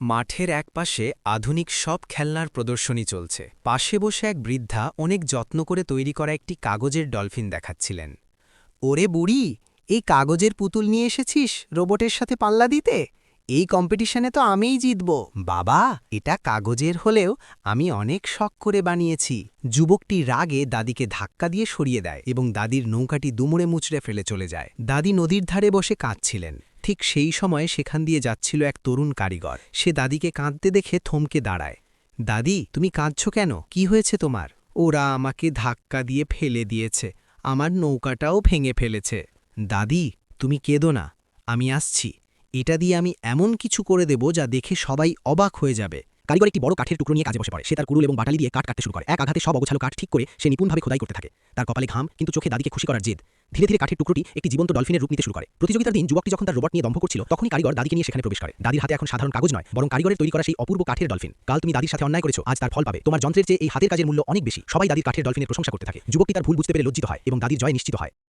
মাঠের একপাশে আধুনিক সব খেলনার প্রদর্শনী চলছে। পাশে বসে এক বৃদ্ধা অনেক যত্ন করে তৈরি করা একটি কাগজের ডলফিন দেখাচ্ছিলেন। ওরে বুড়ি, এই কাগজের পুতুল নিয়ে এসেছিস রোবটের সাথে পাল্লা দিতে? এই কম্পিটিশনে তো আমিই জিতব। বাবা, এটা কাগজের হলেও আমি অনেক শখ করে বানিয়েছি। যুবকটি রাগে দাদিকে ধাক্কা দিয়ে সরিয়ে দেয় এবং দাদির নৌকাটি দুমড়ে মুচড়ে ফেলে চলে যায়। দাদি নদীর ধারে বসে কাঁদছিলেন। ঠিক সেই সময়ে সেখান দিয়ে যাচ্ছিল এক তরুণ কারিগর। সে দাদিকে কাঁদতে দেখে থমকে দাঁড়ায়। দাদি, তুমি কাঁদছ কেন? কি হয়েছে তোমার? ওরা আমাকে ধাক্কা দিয়ে ফেলে দিয়েছে, আমার নৌকাটাও ভেঙে ফেলেছে। দাদি, তুমি কেঁদো না, আমি আসছি। এটা দিয়ে আমি এমন কিছু করে দেব যা দেখে সবাই অবাক হয়ে যাবে। কারিগর একটি বড় কাঠের টুকরো নিয়ে কাজে বসে পড়ে। সে তার কুড়ুল এবং বাটালি দিয়ে কাঠ কাটতে শুরু করে। এক আঘাতে সব অগোছালো কাঠ ঠিক করে সে নিপুণভাবে খোদাই করতে থাকে। তার কপালে ঘাম, কিন্তু চোখে দাদিকে খুশি করার জেদ। ধীরে ধীরে কাঠের টুকরোটি একটি জীবন্ত ডলফিনের রূপ নিতে শুরু করে। প্রতিযোগিতার দিন যুবকটি যখন তার রোবট নিয়ে দম্ভ করছিল, তখনই কারিগর দাদিকে নিয়ে সেখানে প্রবেশ করে। দাদির হাতে এখন সাধারণ কাগজ নয়, বরং কারিগরের তৈরি করা সেই অপূর্ব কাঠের ডলফিন। কাল তুমি দাদির সাথে অন্যায় করেছো, আজ তার ফল পাবে। তোমার যন্ত্রের চেয়ে এই হাতের কাজের মূল্য অনেক বেশি। সবাই দাদির কাঠের ডলফিনের প্রশংসা করতে থাকে। যুবকটি তার ভুল বুঝতে পেরে লজ্জিত হয় এবং দাদির জয় নিশ্চিত হয়।